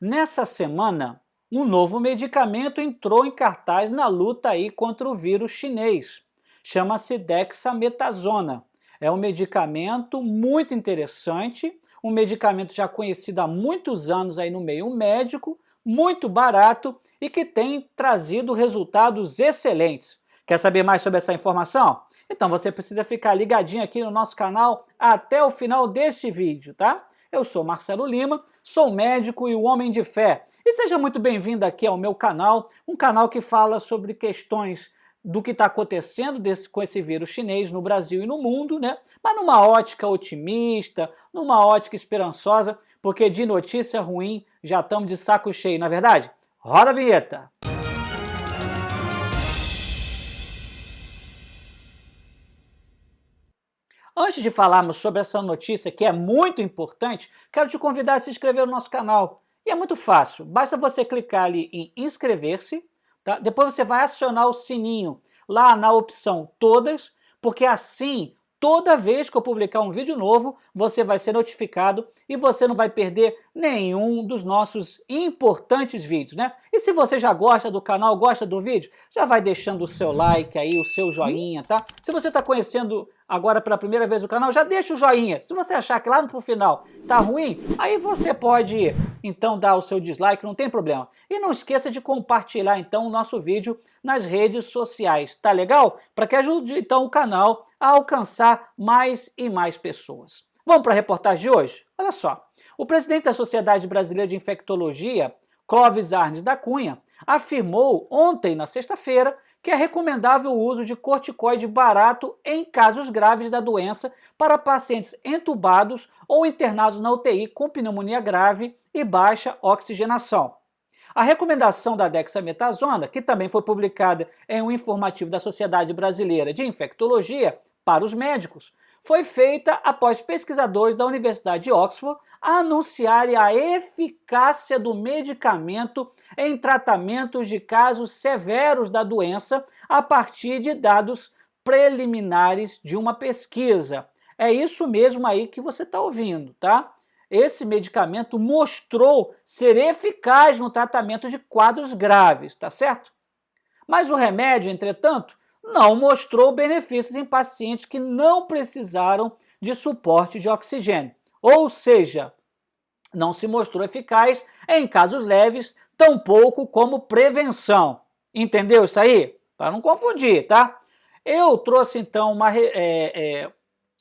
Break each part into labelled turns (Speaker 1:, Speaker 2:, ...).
Speaker 1: Nessa semana, um novo medicamento entrou em cartaz na luta aí contra o vírus chinês. Chama-se dexametasona. É um medicamento muito interessante, um medicamento já conhecido há muitos anos aí no meio médico, muito barato e que tem trazido resultados excelentes. Quer saber mais sobre essa informação? Então você precisa ficar ligadinho aqui no nosso canal até o final deste vídeo, tá? Eu sou Marcelo Lima, sou médico e um homem de fé. E seja muito bem-vindo aqui ao meu canal, um canal que fala sobre questões do que está acontecendo com esse vírus chinês no Brasil e no mundo, né? Mas numa ótica otimista, numa ótica esperançosa, porque de notícia ruim já estamos de saco cheio, não é verdade? Roda a vinheta! Antes de falarmos sobre essa notícia que é muito importante, quero te convidar a se inscrever no nosso canal. E é muito fácil, basta você clicar ali em inscrever-se, tá? Depois você vai acionar o sininho lá na opção todas, porque assim, toda vez que eu publicar um vídeo novo, você vai ser notificado e você não vai perder nenhum dos nossos importantes vídeos, né? E se você já gosta do canal, gosta do vídeo, já vai deixando o seu like aí, o seu joinha, tá? Se você está conhecendo agora pela primeira vez o canal, já deixa o joinha. Se você achar que lá no final tá ruim, aí você pode então dar o seu dislike, não tem problema. E não esqueça de compartilhar então o nosso vídeo nas redes sociais, tá legal? Para que ajude então o canal a alcançar mais e mais pessoas. Vamos para a reportagem de hoje? Olha só, o presidente da Sociedade Brasileira de Infectologia, Clóvis Arnes da Cunha, afirmou ontem, na sexta-feira, que é recomendável o uso de corticoide barato em casos graves da doença para pacientes entubados ou internados na UTI com pneumonia grave e baixa oxigenação. A recomendação da dexametasona, que também foi publicada em um informativo da Sociedade Brasileira de Infectologia para os médicos, foi feita após pesquisadores da Universidade de Oxford anunciarem a eficácia do medicamento em tratamentos de casos severos da doença a partir de dados preliminares de uma pesquisa. É isso mesmo aí que você está ouvindo, tá? Esse medicamento mostrou ser eficaz no tratamento de quadros graves, tá certo? Mas o remédio, entretanto, não mostrou benefícios em pacientes que não precisaram de suporte de oxigênio. Ou seja, não se mostrou eficaz em casos leves, tampouco como prevenção. Entendeu isso aí? Para não confundir, tá? Eu trouxe então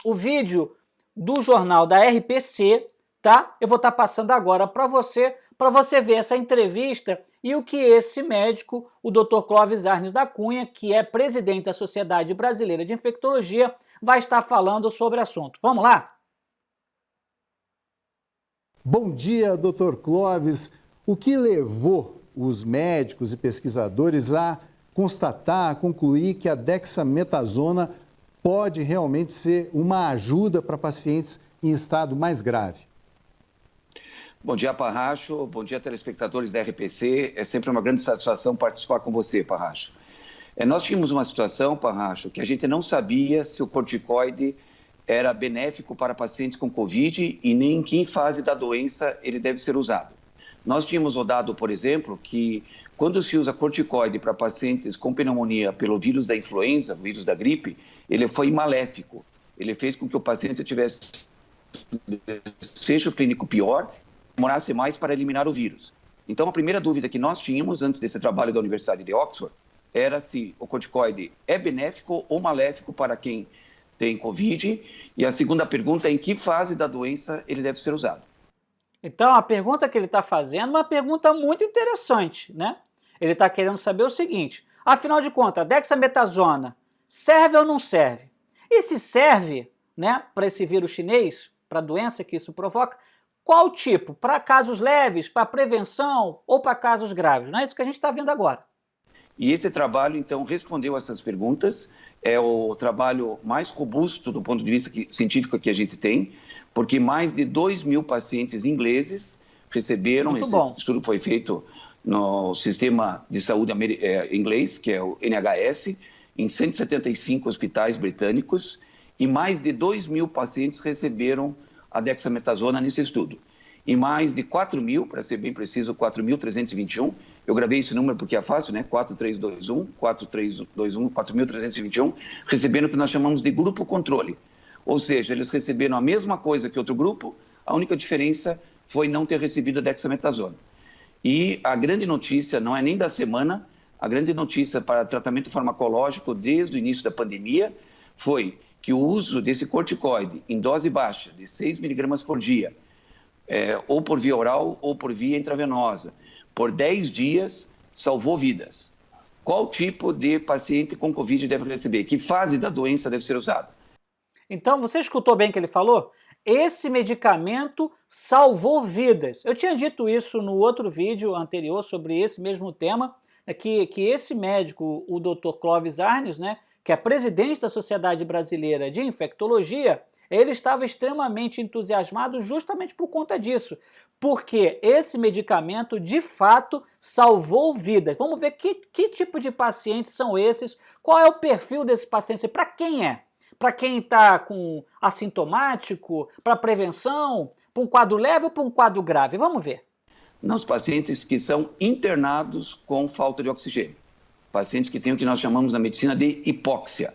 Speaker 1: o vídeo do jornal da RPC, tá? Eu vou estar passando agora para você ver essa entrevista e o que esse médico, o Dr. Clóvis Arnes da Cunha, que é presidente da Sociedade Brasileira de Infectologia, vai estar falando sobre o assunto. Vamos lá?
Speaker 2: Bom dia, Dr. Clóvis. O que levou os médicos e pesquisadores a constatar, a concluir que a dexametasona pode realmente ser uma ajuda para pacientes em estado mais grave?
Speaker 3: Bom dia, Parracho. Bom dia, telespectadores da RPC. É sempre uma grande satisfação participar com você, Parracho. Nós tínhamos uma situação, Parracho, que a gente não sabia se o corticoide era benéfico para pacientes com Covid e nem em que fase da doença ele deve ser usado. Nós tínhamos o dado, por exemplo, que quando se usa corticoide para pacientes com pneumonia pelo vírus da influenza, o vírus da gripe, ele foi maléfico. Ele fez com que o paciente tivesse desfecho clínico pior, demorasse mais para eliminar o vírus. Então, a primeira dúvida que nós tínhamos antes desse trabalho da Universidade de Oxford era se o corticoide é benéfico ou maléfico para quem tem Covid. E a segunda pergunta é em que fase da doença ele deve ser usado.
Speaker 1: Então, a pergunta que ele está fazendo é uma pergunta muito interessante, né? Ele está querendo saber o seguinte: afinal de contas, a dexametasona serve ou não serve? E se serve, né, para esse vírus chinês, para a doença que isso provoca, qual tipo? Para casos leves, para prevenção ou para casos graves? Não é isso que a gente está vendo agora.
Speaker 3: E esse trabalho, então, respondeu essas perguntas. É o trabalho mais robusto do ponto de vista científico que a gente tem, porque mais de 2.000 pacientes ingleses receberam.
Speaker 1: Muito
Speaker 3: esse
Speaker 1: bom.
Speaker 3: estudo foi feito no sistema de saúde inglês, que é o NHS, em 175 hospitais britânicos, e mais de 2.000 pacientes receberam a dexametasona nesse estudo. em mais de 4 mil, para ser bem preciso, 4.321. Eu gravei esse número porque é fácil, né? 4321, 4321, 4.321, recebendo o que nós chamamos de grupo controle. Ou seja, eles receberam a mesma coisa que outro grupo, a única diferença foi não ter recebido a dexametasona. E a grande notícia, não é nem da semana, a grande notícia para tratamento farmacológico desde o início da pandemia foi que o uso desse corticoide em dose baixa, de 6 miligramas por dia, ou por via oral ou por via intravenosa, por 10 dias, salvou vidas. Qual tipo de paciente com Covid deve receber? Que fase da doença deve ser usada?
Speaker 1: Então, você escutou bem o que ele falou? Esse medicamento salvou vidas. Eu tinha dito isso no outro vídeo anterior sobre esse mesmo tema, que esse médico, o Dr. Clóvis Arnes, né, que é presidente da Sociedade Brasileira de Infectologia, ele estava extremamente entusiasmado justamente por conta disso, porque esse medicamento, de fato, salvou vidas. Vamos ver que tipo de pacientes são esses, qual é o perfil desses pacientes, para quem é? Para quem está com assintomático, para prevenção, para um quadro leve ou para um quadro grave? Vamos ver.
Speaker 3: Nos pacientes que são internados com falta de oxigênio. Pacientes que têm o que nós chamamos na medicina de hipóxia.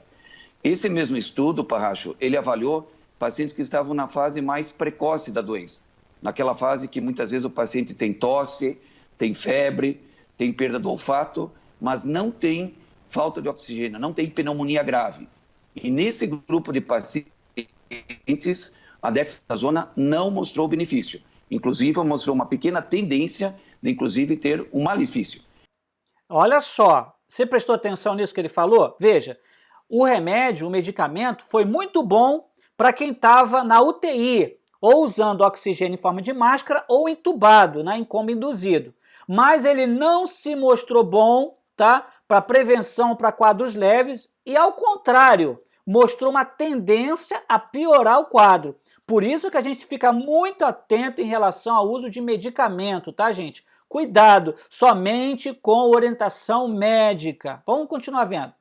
Speaker 3: Esse mesmo estudo, Parracho, ele avaliou pacientes que estavam na fase mais precoce da doença. Naquela fase que muitas vezes o paciente tem tosse, tem febre, tem perda do olfato, mas não tem falta de oxigênio, não tem pneumonia grave. E nesse grupo de pacientes, a dexametasona não mostrou benefício. Inclusive, mostrou uma pequena tendência de, inclusive, ter um malefício.
Speaker 1: Olha só, você prestou atenção nisso que ele falou? Veja, o remédio, o medicamento, foi muito bom para quem estava na UTI, ou usando oxigênio em forma de máscara, ou entubado, em coma induzido. Mas ele não se mostrou bom, tá, para prevenção para quadros leves e, ao contrário, mostrou uma tendência a piorar o quadro. Por isso que a gente fica muito atento em relação ao uso de medicamento, tá, gente? Cuidado, somente com orientação médica. Vamos continuar vendo.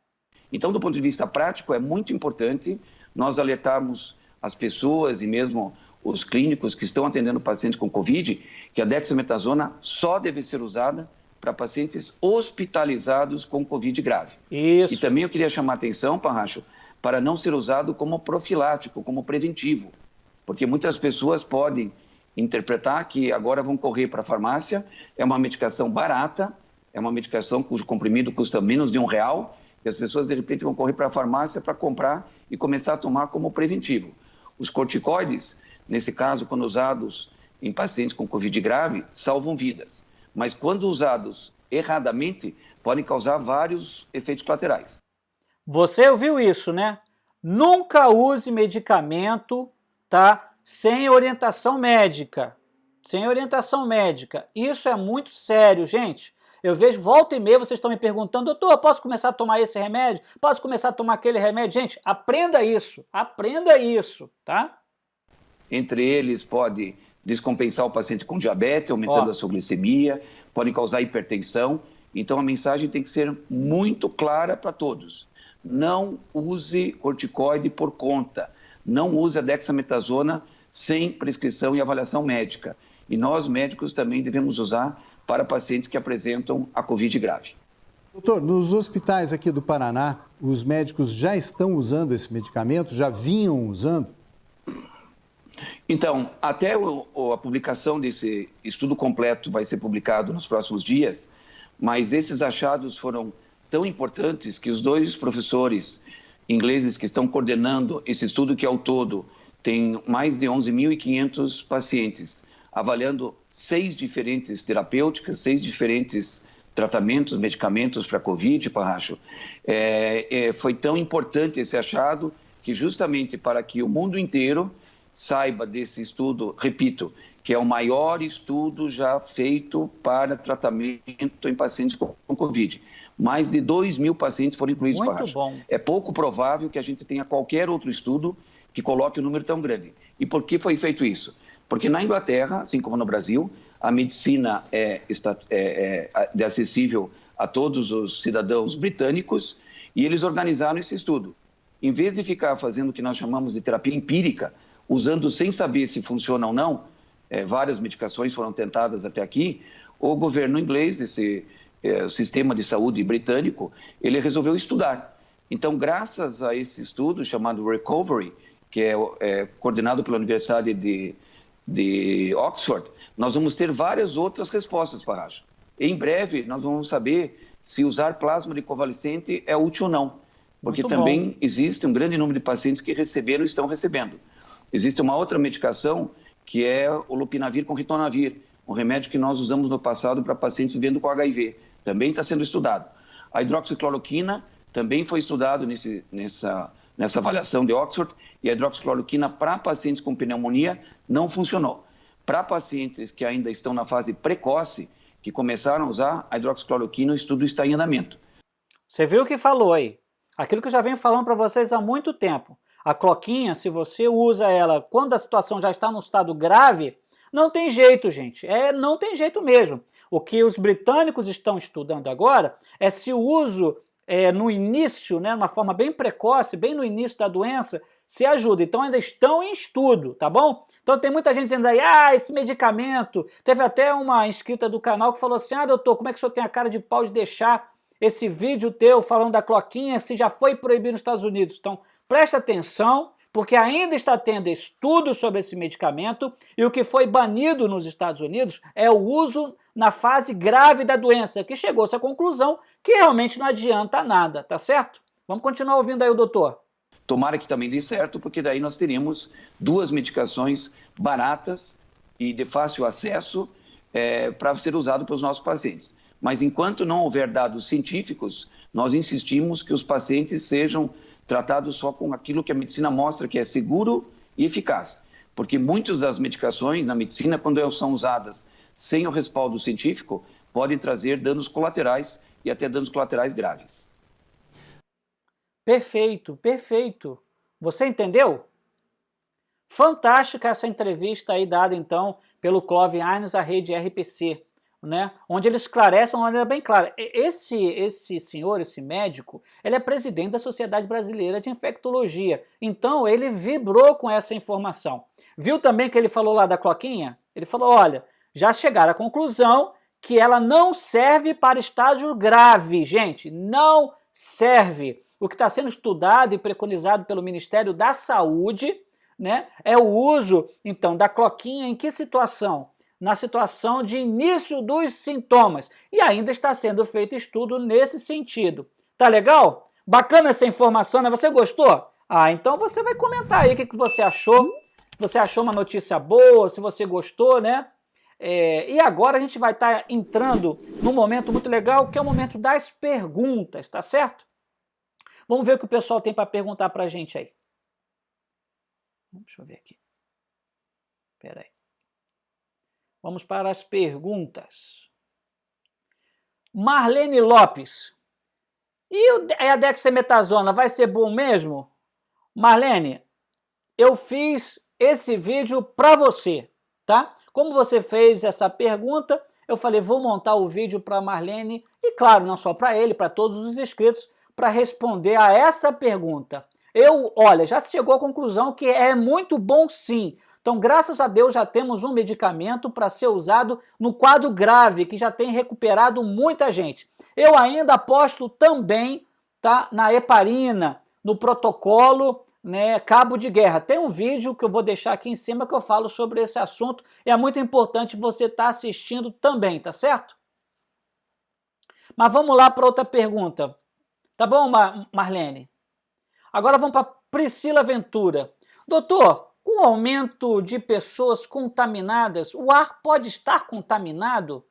Speaker 3: Então, do ponto de vista prático, é muito importante nós alertarmos as pessoas e mesmo os clínicos que estão atendendo pacientes com Covid que a dexametasona só deve ser usada para pacientes hospitalizados com Covid grave.
Speaker 1: Isso.
Speaker 3: E também eu queria chamar a atenção, Parracho, para não ser usado como profilático, como preventivo. Porque muitas pessoas podem interpretar que agora vão correr para a farmácia, é uma medicação barata, é uma medicação cujo comprimido custa menos de R$1, e as pessoas de repente vão correr para a farmácia para comprar e começar a tomar como preventivo. Os corticoides, nesse caso, quando usados em pacientes com Covid grave, salvam vidas. Mas quando usados erradamente, podem causar vários efeitos colaterais.
Speaker 1: Você ouviu isso, né? Nunca use medicamento, tá, sem orientação médica. Sem orientação médica. Isso é muito sério, gente. Eu vejo, volta e meia, vocês estão me perguntando, doutor, posso começar a tomar esse remédio? Posso começar a tomar aquele remédio? Gente, aprenda isso, tá?
Speaker 3: Entre eles, pode descompensar o paciente com diabetes, aumentando a sua glicemia, pode causar hipertensão. Então, a mensagem tem que ser muito clara para todos. Não use corticoide por conta. Não use a dexametasona sem prescrição e avaliação médica. E nós, médicos, também devemos usar para pacientes que apresentam a Covid grave.
Speaker 2: Doutor, nos hospitais aqui do Paraná, os médicos já estão usando esse medicamento? Já vinham usando?
Speaker 3: Então, até a publicação desse estudo completo vai ser publicado nos próximos dias, mas esses achados foram tão importantes que os dois professores ingleses que estão coordenando esse estudo, que ao todo tem mais de 11.500 pacientes, avaliando 6 diferentes terapêuticas, 6 diferentes tratamentos, medicamentos para Covid, Parracho. Foi tão importante esse achado que justamente para que o mundo inteiro saiba desse estudo, repito, que é o maior estudo já feito para tratamento em pacientes com Covid. Mais de 2.000 pacientes foram incluídos, Parracho.
Speaker 1: Muito bom.
Speaker 3: É pouco provável que a gente tenha qualquer outro estudo que coloque um número tão grande. E por que foi feito isso? Porque na Inglaterra, assim como no Brasil, a medicina é acessível a todos os cidadãos britânicos e eles organizaram esse estudo. Em vez de ficar fazendo o que nós chamamos de terapia empírica, usando sem saber se funciona ou não, várias medicações foram tentadas até aqui, o governo inglês, o sistema de saúde britânico, ele resolveu estudar. Então, graças a esse estudo chamado Recovery, que é coordenado pela Universidade de Oxford, nós vamos ter várias outras respostas, Parracho. Em breve, nós vamos saber se usar plasma de convalescente é útil ou não, porque também existe um grande número de pacientes que receberam e estão recebendo. Existe uma outra medicação que é o lopinavir com ritonavir, um remédio que nós usamos no passado para pacientes vivendo com HIV. Também está sendo estudado. A hidroxicloroquina também foi estudado nessa avaliação de Oxford, e a hidroxicloroquina para pacientes com pneumonia não funcionou. Para pacientes que ainda estão na fase precoce, que começaram a usar a hidroxicloroquina, o estudo está em andamento.
Speaker 1: Você viu o que falou aí? Aquilo que eu já venho falando para vocês há muito tempo. A cloquinha, se você usa ela quando a situação já está num estado grave, não tem jeito, gente. Não tem jeito mesmo. O que os britânicos estão estudando agora é se o uso no início, né, uma forma bem precoce, bem no início da doença, se ajuda. Então ainda estão em estudo, tá bom? Então tem muita gente dizendo aí, esse medicamento... Teve até uma inscrita do canal que falou assim, doutor, como é que o senhor tem a cara de pau de deixar esse vídeo teu falando da cloquinha se já foi proibido nos Estados Unidos? Então presta atenção, porque ainda está tendo estudos sobre esse medicamento e o que foi banido nos Estados Unidos é o uso na fase grave da doença, que chegou-se à conclusão que realmente não adianta nada, tá certo? Vamos continuar ouvindo aí o doutor.
Speaker 3: Tomara que também dê certo, porque daí nós teríamos 2 medicações baratas e de fácil acesso para ser usado pelos nossos pacientes. Mas enquanto não houver dados científicos, nós insistimos que os pacientes sejam tratados só com aquilo que a medicina mostra que é seguro e eficaz. Porque muitas das medicações na medicina, quando elas são usadas sem o respaldo científico, podem trazer danos colaterais e até danos colaterais graves.
Speaker 1: Perfeito, perfeito. Você entendeu? Fantástica essa entrevista aí dada então pelo Clóvis Aines à rede RPC, né? Onde ele esclarece de uma maneira bem clara. Esse senhor, esse médico, ele é presidente da Sociedade Brasileira de Infectologia. Então ele vibrou com essa informação. Viu também que ele falou lá da cloquinha? Ele falou, olha, já chegaram à conclusão que ela não serve para estágio grave, gente, não serve. O que está sendo estudado e preconizado pelo Ministério da Saúde, né, é o uso, então, da cloquinha em que situação? Na situação de início dos sintomas. E ainda está sendo feito estudo nesse sentido. Tá legal? Bacana essa informação, né? Você gostou? Então você vai comentar aí o que você achou. Se você achou uma notícia boa, se você gostou, né? E agora a gente vai estar entrando num momento muito legal, que é o momento das perguntas, tá certo? Vamos ver o que o pessoal tem para perguntar para a gente aí. Deixa eu ver aqui. Espera aí. Vamos para as perguntas. Marlene Lopes. E a dexametasona vai ser bom mesmo? Marlene, eu fiz esse vídeo para você, tá? Como você fez essa pergunta, eu falei, vou montar o vídeo para Marlene, e claro, não só para ele, para todos os inscritos, para responder a essa pergunta. Olha, já chegou à conclusão que é muito bom sim. Então, graças a Deus, já temos um medicamento para ser usado no quadro grave, que já tem recuperado muita gente. Eu ainda aposto também, tá, na heparina, no protocolo, né, cabo de guerra. Tem um vídeo que eu vou deixar aqui em cima que eu falo sobre esse assunto. É muito importante você estar assistindo também, tá certo? Mas vamos lá para outra pergunta. Tá bom, Marlene? Agora vamos para Priscila Ventura. Doutor, com o aumento de pessoas contaminadas, o ar pode estar contaminado?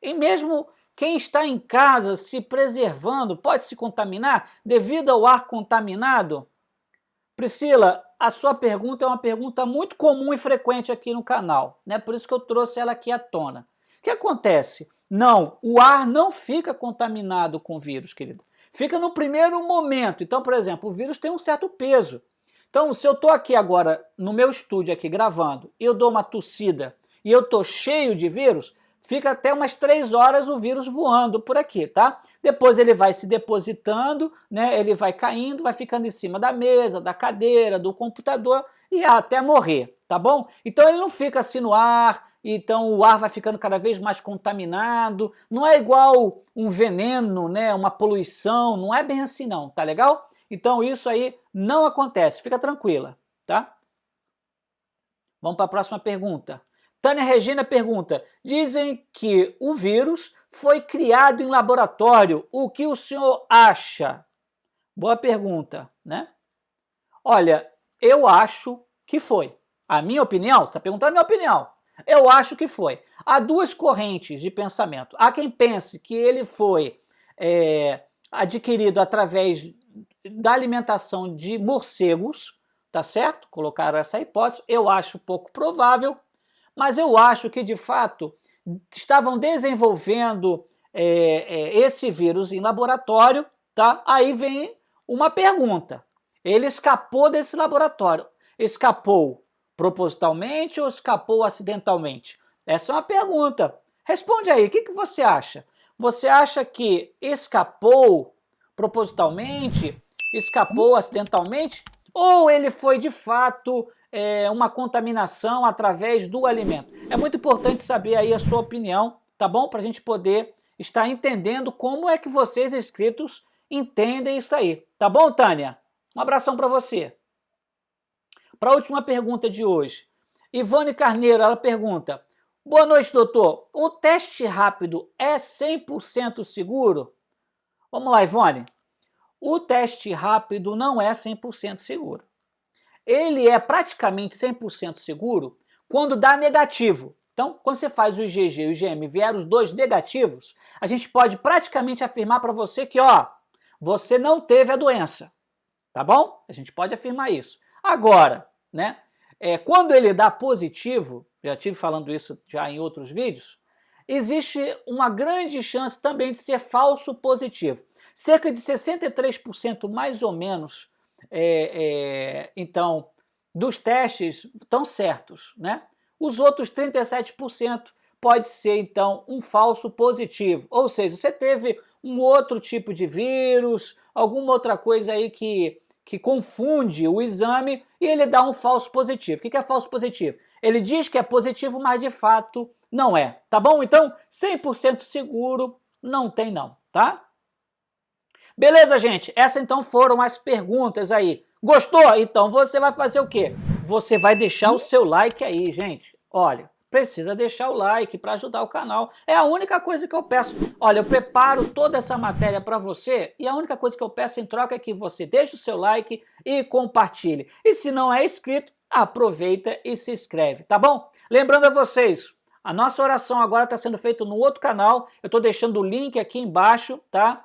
Speaker 1: E mesmo quem está em casa se preservando pode se contaminar devido ao ar contaminado? Priscila, a sua pergunta é uma pergunta muito comum e frequente aqui no canal, né? Por isso que eu trouxe ela aqui à tona. O que acontece? Não, o ar não fica contaminado com vírus, querida. Fica no primeiro momento. Então, por exemplo, o vírus tem um certo peso. Então, se eu estou aqui agora no meu estúdio aqui gravando, eu dou uma tossida e eu estou cheio de vírus, fica até umas 3 horas o vírus voando por aqui, tá? Depois ele vai se depositando, né? Ele vai caindo, vai ficando em cima da mesa, da cadeira, do computador e até morrer, tá bom? Então ele não fica assim no ar, então o ar vai ficando cada vez mais contaminado, não é igual um veneno, né, uma poluição, não é bem assim não, tá legal? Então isso aí não acontece, fica tranquila, tá? Vamos para a próxima pergunta. Tânia Regina pergunta, dizem que o vírus foi criado em laboratório, o que o senhor acha? Boa pergunta, né? Olha, eu acho que foi. A minha opinião, você está perguntando a minha opinião. Eu acho que foi. Há duas correntes de pensamento. Há quem pense que ele foi adquirido através da alimentação de morcegos, tá certo? Colocaram essa hipótese. Eu acho pouco provável, mas eu acho que, de fato, estavam desenvolvendo esse vírus em laboratório, tá? Aí vem uma pergunta. Ele escapou desse laboratório. Escapou propositalmente ou escapou acidentalmente? Essa é uma pergunta. Responde aí, o que você acha? Você acha que escapou propositalmente, escapou acidentalmente, ou ele foi de fato uma contaminação através do alimento? É muito importante saber aí a sua opinião, tá bom? Para a gente poder estar entendendo como é que vocês inscritos entendem isso aí. Tá bom, Tânia? Um abração para você. Para a última pergunta de hoje, Ivone Carneiro, ela pergunta, boa noite, doutor, o teste rápido é 100% seguro? Vamos lá, Ivone. O teste rápido não é 100% seguro. Ele é praticamente 100% seguro quando dá negativo. Então, quando você faz o IgG e o IgM vieram os dois negativos, a gente pode praticamente afirmar para você que, ó, você não teve a doença. Tá bom? A gente pode afirmar isso. Agora, né, quando ele dá positivo, já estive falando isso já em outros vídeos, existe uma grande chance também de ser falso positivo. Cerca de 63% mais ou menos, então, dos testes estão certos, né? Os outros 37% pode ser, então, um falso positivo. Ou seja, você teve um outro tipo de vírus, alguma outra coisa aí que confunde o exame e ele dá um falso positivo. O que é falso positivo? Ele diz que é positivo, mas de fato não é, tá bom? Então, 100% seguro não tem não, tá? Beleza, gente? Essas então foram as perguntas aí. Gostou? Então você vai fazer o quê? Você vai deixar o seu like aí, gente. Olha, precisa deixar o like para ajudar o canal. É a única coisa que eu peço. Olha, eu preparo toda essa matéria para você e a única coisa que eu peço em troca é que você deixe o seu like e compartilhe. E se não é inscrito, aproveita e se inscreve, tá bom? Lembrando a vocês, a nossa oração agora está sendo feita no outro canal. Eu estou deixando o link aqui embaixo, tá?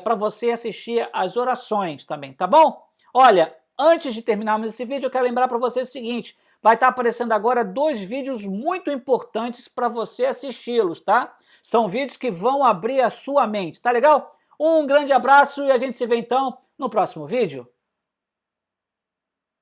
Speaker 1: Para você assistir as orações também, tá bom? Olha, antes de terminarmos esse vídeo, eu quero lembrar para você o seguinte, vai estar aparecendo agora 2 vídeos muito importantes para você assisti-los, tá? São vídeos que vão abrir a sua mente, tá legal? Um grande abraço e a gente se vê então no próximo vídeo.